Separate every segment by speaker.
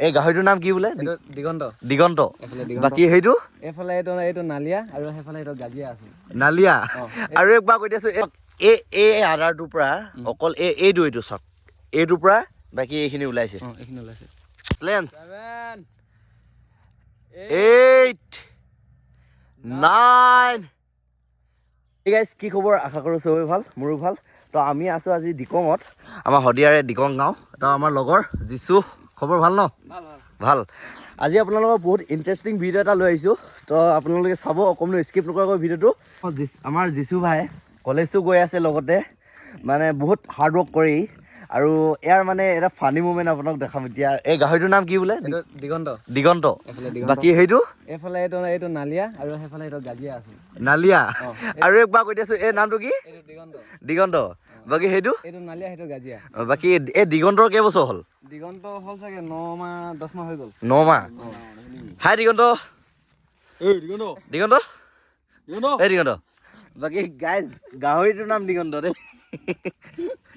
Speaker 1: এই গাহৰিটোৰ নাম কি বোলে?
Speaker 2: দিগন্ত।
Speaker 1: দিগন্ত। বাকী সেইটো
Speaker 2: এইফালে এইটো নালিয়া আৰু সেইফালে এইটো গাজিয়া আছে।
Speaker 1: নালিয়া। আৰু একবাৰ কৈ দিয়াছো, এই আধাৰটোৰ পৰা অকল এইটো চাওক, এইটোৰ পৰা বাকী এইখিনি ওলাইছে।
Speaker 2: এইখিনি ওলাইছে।
Speaker 1: 8 9 ঠিক আছে। কি খবৰ? আশা কৰোঁ চবেই ভাল, মোৰো ভাল। তো আমি আছোঁ আজি দিকঙত, আমাৰ শদিয়াৰে দিকং গাঁও। তো আমাৰ লগৰ জিচু, খবৰ ভাল ন? ভাল। আজি আপোনালোকৰ বহুত ইণ্টাৰেষ্টিং ভিডিঅ' এটা লৈ আহিছোঁ। তো আপোনালোকে চাব, অকণমান স্কিপ নকৰাকৈ ভিডিঅ'টো। আমাৰ জিচু ভাই কলেজো গৈ আছে লগতে, মানে বহুত হাৰ্ড ৱৰ্ক কৰি। আৰু ইয়াৰ মানে এটা ফানী মুমেণ্ট আপোনাক দেখাম এতিয়া। এই গাহৰিটোৰ নাম কি বোলে?
Speaker 2: দিগন্ত।
Speaker 1: দিগন্ত। বাকী সেইটো
Speaker 2: এইফালে এইটো নালিয়া আৰু সেইফালে এইটো গাজিয়া আছে।
Speaker 1: নালিয়া। আৰু একবাৰ কৈ দিয়াছো, এই নামটো কি? দিগন্ত। বাকী সেইটো
Speaker 2: নালিয়া, সেইটো গাজিয়া।
Speaker 1: বাকী এই দিগন্তৰ কেইবছৰ হ'ল?
Speaker 2: দিগন্ত হ'ল চাগে 9 মাহ 10 মাহ হৈ গ'ল।
Speaker 1: 9 মাহ। হাই দিগন্ত। দিগন্ত। এই দিগন্ত। বাকী গাইজ, গাহৰিটোৰ নাম দিগন্ত দেই।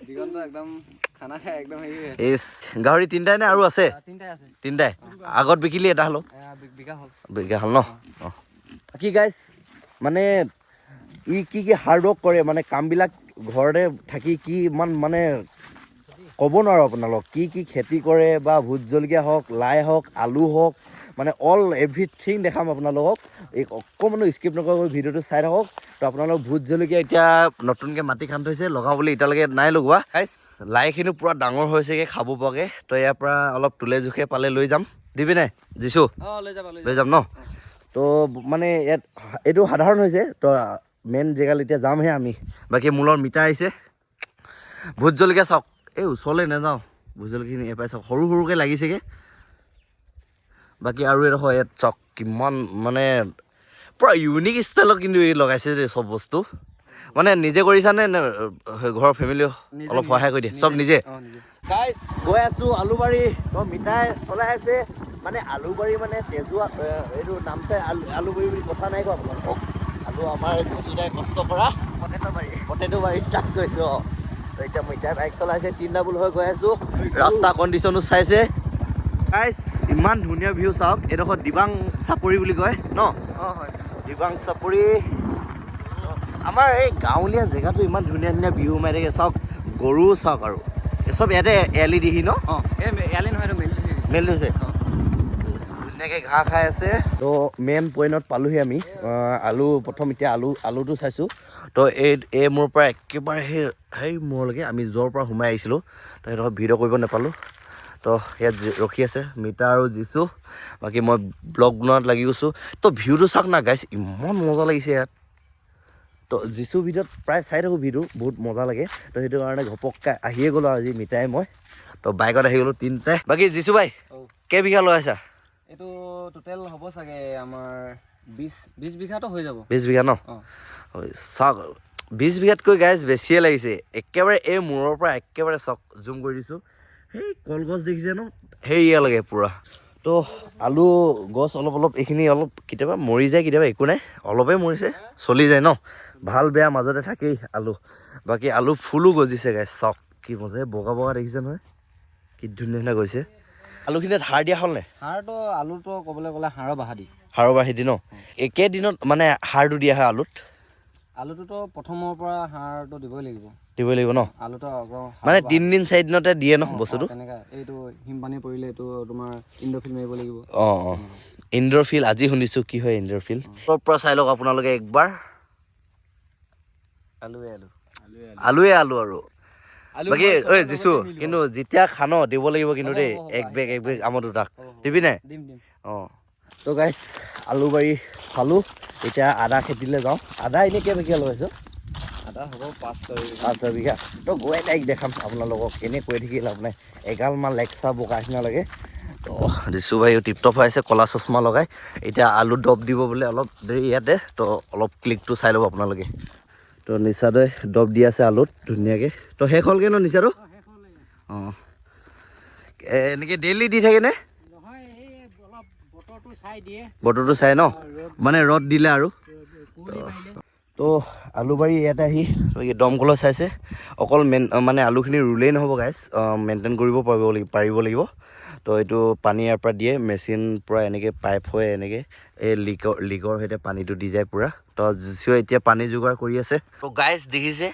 Speaker 2: দিগন্ত একদম খানা খাই একদম
Speaker 1: গাহৰি তিনিটাই নে আৰু আছে? তিনিটাই। আগত বিকিলি এটা হ'লেও? বিকা হ'ল ন? বাকী গাইজ, মানে কি হাৰ্ড ৱৰ্ক কৰে, মানে কামবিলাক ঘৰতে থাকি কি ইমান মানে ক'ব নোৱাৰোঁ আপোনালোক। কি খেতি কৰে, বা ভোট জলকীয়া হওক, লাই হওক, আলু হওক, মানে অল এভৰিথিং দেখাম আপোনালোকক। এই অকণমানো স্কিপ নকৰাকৈ ভিডিঅ'টো চাই থাকক। তো আপোনালোক ভোট জলকীয়া এতিয়া নতুনকৈ মাটি খান্দি থৈছে, লগাওঁ বুলি এতিয়ালৈকে নাই লগোৱা। লাইখিনি পূৰা ডাঙৰ হৈছেগৈ খাব পৰাকৈ। তো ইয়াৰ পৰা অলপ তোলে জোখে পালে লৈ যাম। দিবি নাই জিচু? লৈ যাম ন? তো মানে ইয়াত এইটো সাধাৰণ হৈছে। তো মেইন জেগাত এতিয়া যামহে আমি। বাকী মূলৰ মিঠা আহিছে। ভোট জলকীয়া চাওক, এই ওচৰলৈ নাযাওঁ। ভোট জলকীয়াখিনি এপাই চাওক, সৰু সৰুকৈ লাগিছেগৈ। বাকী আৰু এডোখৰ ইয়াত চাওক, কিমান মানে পূৰা ইউনিক ষ্টাইলত কিন্তু এই লগাইছে যে চব বস্তু। মানে নিজে কৰিছানে নে ঘৰৰ ফেমিলি অলপ সহায় কৰি দিয়ে? চব নিজে। গাইজ গৈ আছোঁ আলুবাৰী। তো মিঠাই চলাই আছে, মানে আলুবাৰী মানে তেজুৱা, এইটো নামচাই আলুবাৰী বুলি কথা নাই কোৱা আপোনালোকক। আৰু আমাৰ যিচুদাই কষ্ট কৰা পটেটো বাৰী তাত গৈছোঁ। তো এতিয়া মিঠাই বাইক চলাইছে, 3 ডাবুল হৈ গৈ আছোঁ। ৰাস্তা কণ্ডিশ্যনো চাইছে। গাইজ ইমান ধুনীয়া ভিউ চাওক। এইডোখৰ দিবাং চাপৰি বুলি কয় ন? হয়, দিবাং চাপৰি। আমাৰ এই গাঁৱলীয়া জেগাটো ইমান ধুনীয়া ধুনীয়া ভিউ মাৰি থাকে চাওক। গৰু চাওক, আৰু চব ইয়াতে এৰালি দিহি ন?
Speaker 2: এৰালি নহয়, এইটো
Speaker 1: মেলি থৈছে। ধুনীয়াকৈ ঘাঁহ খাই আছে। তো মেইন পইণ্টত পালোহি আমি। আলু প্ৰথম এতিয়া আলুটো চাইছোঁ। তো এই মোৰ পৰা একেবাৰে সেই মূৰলৈকে আমি য'ৰ পৰা সোমাই আহিছিলোঁ। তো সেইডোখৰ ভিডিঅ' কৰিব নাপালোঁ। তো ইয়াত ৰখি আছে মিতা আৰু জিচু। বাকী মই ব্লগ বনোৱাত লাগি গৈছোঁ। তো ভিউটো চাওক না গাইছ, ইমান মজা লাগিছে ইয়াত। তো জিচু ভিডিঅ'ত প্ৰায় চাই থাকোঁ, ভিডিঅ' বহুত মজা লাগে। তো সেইটো কাৰণে ঘপককৈ আহিয়ে গ'লোঁ আজি মিতাই মই। তো বাইকত আহি গ'লোঁ তিনিটাই। বাকী জিচু বাই কেইবিঘা লগাইছা?
Speaker 2: এইটো টোটেল হ'ব চাগে আমাৰ 20 বিঘাটো হৈ যাব।
Speaker 1: 20 বিঘা ন? হয় চাওক, 20 বিঘাতকৈ গাইজ বেছিয়ে লাগিছে। একেবাৰে এই মূৰৰ পৰা একেবাৰে চাওক, জুম কৰি দিছোঁ। সেই কলগছ দেখিছে ন? সেইয়ালৈকে পূৰা। তো আলু গছ অলপ এইখিনি অলপ কেতিয়াবা মৰি যায়, কেতিয়াবা একো নাই, অলপেই মৰিছে, চলি যায় ন? ভাল বেয়া মাজতে থাকেই আলু। বাকী আলু ফুলো গজিছে গাইজ, চাওক কি মজা। বগা বগা দেখিছে নহয়, কি ধুনীয়া ধুনীয়া গৈছে। আলুখিনিত সাৰ দিয়া হ'ল নাই?
Speaker 2: সাৰটো আলুটো ক'বলৈ গ'লে সাৰৰ বাহাদি
Speaker 1: ন? একেদিনত মানে সাৰটো দিয়া হয়
Speaker 2: আলুটোতো প্ৰথমৰ পৰা সাৰটো দিবই লাগিব
Speaker 1: ন?
Speaker 2: আলুটো
Speaker 1: মানে 3 দিন 4 দিনতে দিয়ে ন বস্তুটো?
Speaker 2: তেনেকৈ এইটো হিমপানী পৰিলে এইটো তোমাৰ ইণ্ড্ৰফিল মাৰিব লাগিব।
Speaker 1: ইণ্ড্ৰফিল আজি শুনিছোঁ কি হয় ইণ্ড্ৰফিল। তাৰ পৰা চাই লওক আপোনালোকে একবাৰ। আলুৱে আলু আৰু বাকী ঐ জিচু, কিন্তু যেতিয়া খান দিব লাগিব কিন্তু দেই। এক বেগ আমাৰ দুটাক দিবি নাই? তো গাইজ আলুবাৰী চালোঁ। এতিয়া আদা খেতিলৈ যাওঁ। আদা এনেই কেইবিঘা লগাইছোঁ?
Speaker 2: আদা হ'ব 5-6
Speaker 1: বিঘা। তো গৈ ডাইৰেক্ট দেখাম আপোনালোকক, এনেই কৈ থাকি লাভ নাই। এগালমান লেকচা বোকা নিচিনা লাগে। তো জিচু ভাইও টিপটপ হৈ আছে, ক'লা চশমা লগাই। এতিয়া আলু দৰৱ দিব বোলে অলপ দেৰি ইয়াতে। তো অলপ ক্লিকটো চাই ল'ব আপোনালোকে। তো নিচাদৈ দৰৱ দি আছে আলুত ধুনীয়াকৈ। তো শেষ হ'লগৈ ন নিচাটো? এনেকৈ ডেইলি দি থাকেনে? বতৰটো চাই ন, মানে ৰ'দ দিলে আৰু। তো আলুবাৰী ইয়াতে আহি দমকলত চাইছে। অকল মানে আলুখিনি ৰুলেই নহ'ব গাইজ, মেইনটেইন কৰিব পাৰিব লাগিব। তো এইটো পানী ইয়াৰ পৰা দিয়ে মেচিন পূৰা এনেকৈ পাইপ হৈ এনেকৈ এই লিকৰ সৈতে পানীটো দি যায় পূৰা। তো জিচুৱে এতিয়া পানী যোগাৰ কৰি আছে। তো গাইজ দেখিছে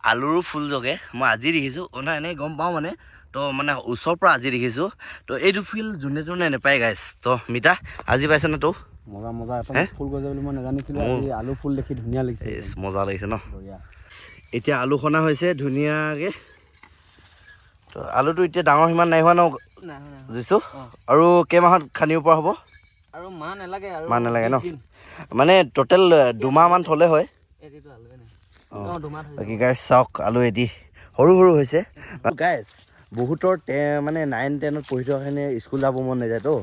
Speaker 1: আলুৰো ফুল জগে, মই আজি দেখিছোঁ নাই এনেই গম পাওঁ মানে। তো মানে ওচৰৰ পৰা আজি দেখিছোঁ। তো এইটো ফিল যোনে যোনে নাপায় গাইজ। তো মিতা আজি পাইছে ন তো?
Speaker 2: মজা মজা এটা ফুল গজে বুলি মই নাজানিছিলোঁ। আজি আলু ফুল দেখি ধুনীয়া লাগিছে,
Speaker 1: মজা লাগিছে ন।
Speaker 2: বঢ়িয়া।
Speaker 1: এতিয়া আলু খনা হৈছে ধুনীয়াকৈ। তো আলুটো এতিয়া ডাঙৰ সিমান নাই হোৱা ন জিচু? আৰু কেইমাহত খান্দিব পৰা হ'ব?
Speaker 2: আৰু মাহ নালাগে, আৰু
Speaker 1: মাহ নালাগে ন, মানে টোটেল 2 মাহমান থ'লে হয়। বাকী গাইজ চাওক আলু এটি সৰু সৰু হৈছে। গাইজ বহুতৰ মানে 9-10ত পঢ়ি থকাখিনি স্কুল যাব মন নাযায় তো।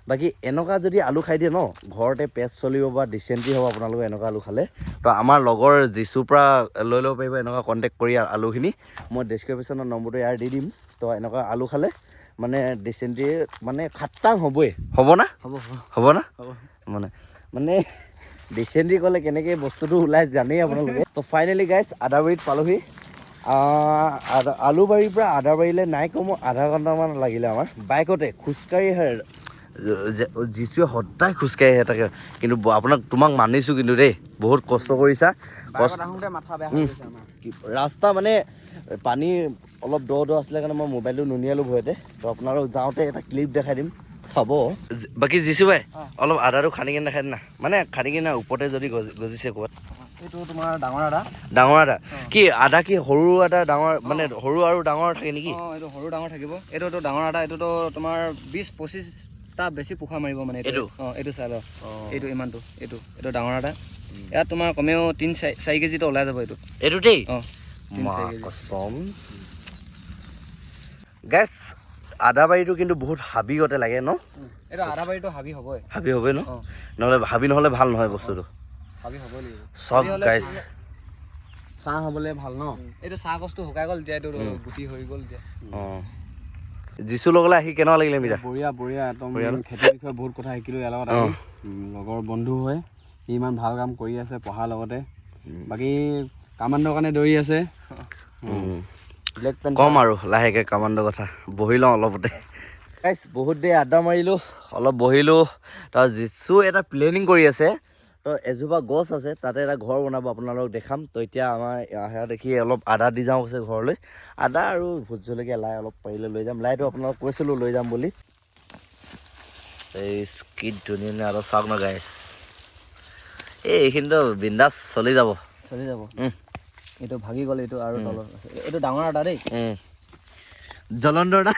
Speaker 1: বাকী এনেকুৱা যদি আলু খাই দিয়ে ন, ঘৰতে পেট চলিব বা ডিচেণ্ট্ৰি হ'ব আপোনালোকে এনেকুৱা আলু খালে। তো আমাৰ লগৰ জিচুৰ পৰা লৈ ল'ব পাৰিব এনেকুৱা কণ্টেক্ট কৰি আলুখিনি। মই ডেছক্ৰিপশ্যনৰ নম্বৰটো ইয়াৰ দি দিম। তো এনেকুৱা আলু খালে মানে ডিচেণ্ট্ৰি মানে খাটাং হ'বই, হ'ব না? হ'ব না? মানে ডিচেণ্ট্ৰি ক'লে কেনেকৈ বস্তুটো ওলাই জানেই আপোনালোকে। তো ফাইনেলি গাইজ আদাবাৰীত পালোহি। আলুবাৰীৰ পৰা আদাবাৰীলৈ নাই কমেও আধা ঘণ্টামান লাগিলে আমাৰ বাইকতে খোজকাঢ়ি। জিচুৱে সদায় খোজকাঢ়ি আহে তাকে, কিন্তু তোমাক মানিছোঁ কিন্তু দেই, বহুত কষ্ট কৰিছা। ৰাস্তা মানে পানী অলপ দ আছিলে কাৰণে মই মোবাইলটো নুনিয়ালোঁ ভয়তে। তো আপোনালোক যাওঁতে এটা ক্লিপ দেখাই দিম চাব। বাকী জিচু ভাই অলপ আদাটো খান্দি কিনে দেখাই দিনা, মানে খান্দি কিনে ওপৰতে যদি গজিছে ক'ৰবাত।
Speaker 2: এইটো তোমাৰ ডাঙৰ আদা।
Speaker 1: ডাঙৰ আদা কি আদা কি সৰু আদা ডাঙৰ মানে সৰু আৰু ডাঙৰ থাকে নেকি?
Speaker 2: এইটো সৰু ডাঙৰ থাকিব। এইটোতো ডাঙৰ আদা, এইটোতো তোমাৰ 20-25টা বেছি পোখা মাৰিব মানে এইটো। এইটো চাই লওক, এইটো ইমানটো, এইটো ডাঙৰ আদা। ইয়াত তোমাৰ কমেও 3-4 কেজিটো ওলাই যাব এইটো। এইটোতেই 3-4 কেজি।
Speaker 1: গেছ আদাবাৰীটো কিন্তু বহুত হাবিগতে লাগে ন?
Speaker 2: এইটো আদাবাৰীটো হাবি হ'বই।
Speaker 1: হাবি হ'বই ন? নহ'লে হাবি নহ'লে ভাল নহয় বস্তুটো।
Speaker 2: হাবি হ'বই লাগিব।
Speaker 1: চক গাইছ
Speaker 2: চাহ হ'বলৈ ভাল ন? এইটো চাহ গছটো শুকাই গ'ল, এতিয়া এইটো গুটি হৈ গ'ল এতিয়া।
Speaker 1: জিচুৰ লগলৈ আহি কেনেকুৱা লাগিলে মিতা?
Speaker 2: বঢ়িয়া বঢ়িয়া, একদম খেতিৰ বিষয়ে বহুত কথা শিকিলোঁ ইয়াৰ লগত আহি। লগৰ বন্ধু হয়, সি ইমান ভাল কাম কৰি আছে পঢ়াৰ লগতে। বাকী কামাণ্ডৰ কাৰণে দৌৰি আছে।
Speaker 1: কম আৰু লাহেকৈ কামাণ্ডৰ কথা, বহি লওঁ অলপতে। গাইছ বহুত দেৰি আড্ডা মাৰিলোঁ, অলপ বহিলোঁ। তাৰ জিচু এটা প্লেনিং কৰি আছে। তো এজোপা গছ আছে তাতে এটা ঘৰ বনাব, আপোনালোকক দেখাম। তো এতিয়া আমাৰ সেয়া দেখি অলপ আদা দি যাওঁ কৈছে ঘৰলৈ। আদা আৰু ভোট জলকীয়া লাই অলপ পাৰিলে লৈ যাম। লাইটো আপোনালোক কৈছিলোঁ লৈ যাম বুলি। এই কি ধুনীয়া আদা চাওক ন গাইছ। এইখিনিতো বিন্দাছ চলি যাব।
Speaker 2: এইটো ভাগি গ'ল, এইটো আৰু তলত আছে। এইটো ডাঙৰ আদা দেই।
Speaker 1: জলন্ধৰ না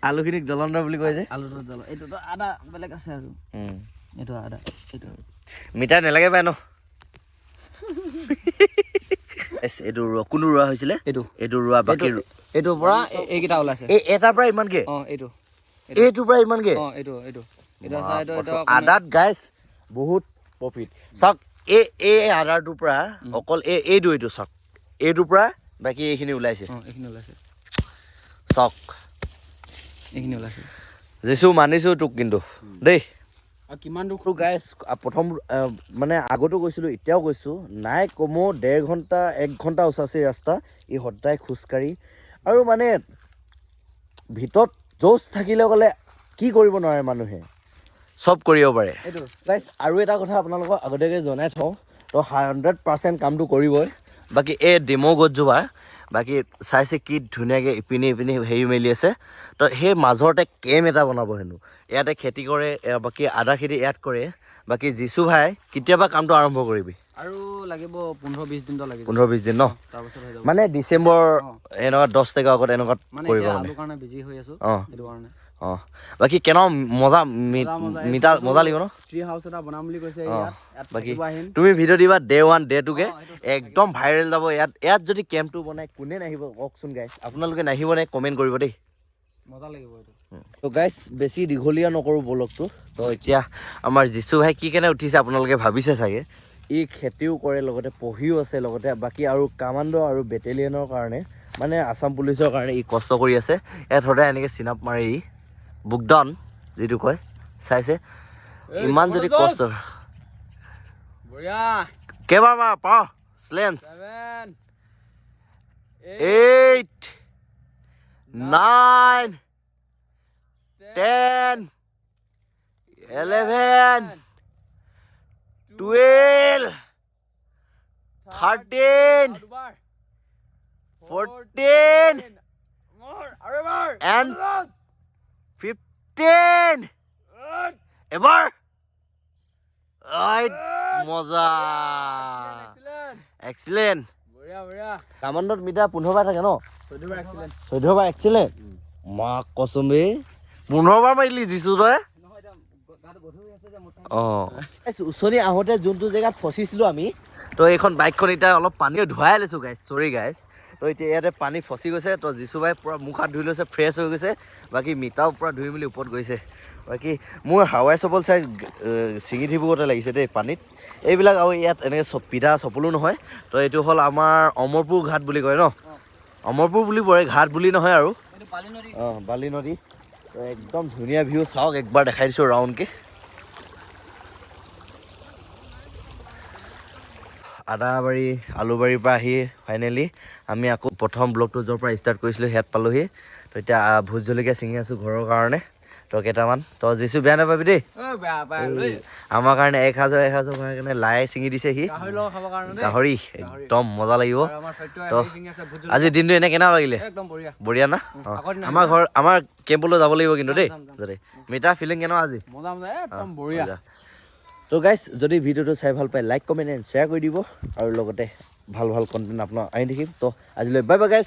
Speaker 1: আলুখিনিক জলন্ধৰ বুলি কয় যে।
Speaker 2: আলুটো এইটোতো আদা বেলেগ আছে আৰু। এইটো আদা, এইটো
Speaker 1: মিঠাই নালাগে পাই ন? এইটো কোনটো ৰোৱা হৈছিলে? এইটো ৰোৱা বাকী
Speaker 2: এইটোৰ পৰা এইকেইটা ওলাইছে।
Speaker 1: এটাৰ পৰা ইমানকে? এইটোৰ পৰা ইমানকে? আদাত গাইছ বহুত প্ৰফিট। চাওক এই আদাৰটোৰ পৰা অকল এইটো চাওক, এইটোৰ পৰা বাকী এইখিনি ওলাইছে। চাওক
Speaker 2: এইখিনি ওলাইছে।
Speaker 1: জিচু মানিছোঁ তোক কিন্তু দেই।
Speaker 2: কিমান দুখ
Speaker 1: গাইছ প্ৰথম মানে আগতো কৈছিলোঁ এতিয়াও কৈছোঁ, নাই কমেও 1.5 ঘণ্টা 1 ঘণ্টা ওচৰা-ওচৰি ৰাস্তা ই সদায় খোজকাঢ়ি। আৰু মানে ভিতৰত জোচ থাকিলে গ'লে কি কৰিব নোৱাৰে মানুহে, চব কৰিব পাৰে। গাইছ আৰু এটা কথা আপোনালোকক আগতীয়াকৈ জনাই থওঁ, তো 100% কামটো কৰিবই। বাকী এই ডিমৌ গছজোপা বাকী চাইছে কি ধুনীয়াকৈ ইপিনে হেৰি মেলি আছে। তো সেই মাজতে কেম্প এটা বনাব হেনো, ইয়াতে খেতি কৰে। বাকী আদা খেতি ইয়াত কৰে। বাকী জিচু ভাই কেতিয়াবা কামটো আৰম্ভ কৰিবি? আৰু
Speaker 2: লাগিব 15-20 দিনটো লাগিব।
Speaker 1: 15-20 দিন ন? মানে ডিচেম্বৰ এনেকুৱা 10 তাৰিখৰ আগত এনেকুৱাত কৰিব মানে।
Speaker 2: কাৰণে বিজি হৈ আছোঁ সেইটো কাৰণে।
Speaker 1: বাকী কেনেকুৱা মজা লাগিব ন?
Speaker 2: ট্ৰি হাউচ এটা বনাম বুলি কৈছে।
Speaker 1: বাকী তুমি ভিডিঅ' দিবা Day 1 Day 2 কে একদম ভাইৰেল যাব। ইয়াত যদি কেম্পটো বনাই কোনে নাহিব কওকচোন গাইছ? আপোনালোকে নাহিব নে কমেণ্ট কৰিব দেই,
Speaker 2: মজা লাগিব এইটো।
Speaker 1: তো গাইছ বেছি দীঘলীয়া নকৰোঁ ব্লগটো। তো এতিয়া আমাৰ জিচু ভাই কি কেনে উঠিছে আপোনালোকে ভাবিছে চাগে। ই খেতিও কৰে লগতে পঢ়িও আছে লগতে। বাকী আৰু কামাণ্ডো আৰু বেটেলিয়নৰ কাৰণে মানে আছাম পুলিচৰ কাৰণে ই কষ্ট কৰি আছে। ইয়াত সদায় এনেকৈ চিনাপ মাৰি বুকডাউন যিটো কয় চাইছে। ইমান যদি কষ্ট কেইবাৰ মাৰা পাওঁ শ্লেঞ্চ 8 9 10, 11, 12, 13, 14, and 15. এবাৰ মজা এক্সিলেণ্ট কামাণ্ডত মিটাৰ 15 বাৰ থাকে ন 14 বাৰ এক্সিলেণ্ট মাক কচম বে 15 বাৰ মাৰিলি দিছো তই অঁ উচনি আহোঁতে যোনটো জেগাত ফচিছিলোঁ আমি তো এইখন বাইকখন এতিয়া অলপ পানী ধুৱাই লৈছোঁ গাইজ চৰি গাইজ তো এতিয়া ইয়াতে পানী ফচি গৈছে তো যিচু বাই পূৰা মুখ হাত ধুই লৈছে ফ্ৰেছ হৈ গৈছে বাকী মিতাও পূৰা ধুই মেলি ওপৰত গৈছে বাকী মোৰ হাৱাই চপল চাই ছিঙি থিবগতে লাগিছে দেই পানীত এইবিলাক আৰু ইয়াত এনেকৈ পিঠা চপলো নহয় তো এইটো হ'ল আমাৰ অমৰপুৰ ঘাট বুলি কয় ন অমৰপুৰ বুলি পৰে ঘাট বুলি নহয় আৰু অঁ বালি নদী তো একদম ধুনীয়া ভিউ চাওক একবাৰ দেখাই দিছোঁ ৰাউণ্ডকৈ আদাবাৰী আলুবাৰীৰ পৰা আহি ফাইনেলি আমি আকৌ প্ৰথম ব্লগটো য'ৰ পৰা ষ্টাৰ্ট কৰিছিলোঁ সেয়াত পালোহি তো এতিয়া ভোট জলকীয়া ছিঙি আছোঁ ঘৰৰ কাৰণে তো কেইটামান তো যিচু বেয়া নাপাবি দেই আমাৰ কাৰণে 1000 ভৰাৰ কাৰণে লাই ছিঙি দিছে সি গাহৰি একদম মজা লাগিব তো আজি দিনটো এনে কেনেকুৱা লাগিলে বঢ়িয়া না আমাৰ কেম্পলৈ যাব লাগিব কিন্তু দেই যাতে মিটাৰ ফিলিং কেনেকুৱা আজি তো গাইজ যদি ভিডিঅ'টো চাই ভাল পায় লাইক কমেণ্ট এণ্ড শ্বেয়াৰ কৰি দিব আৰু লগতে ভাল ভাল কণ্টেণ্ট আপোনাক আনি থাকিম তো আজিলৈ বাই বাই গাইজ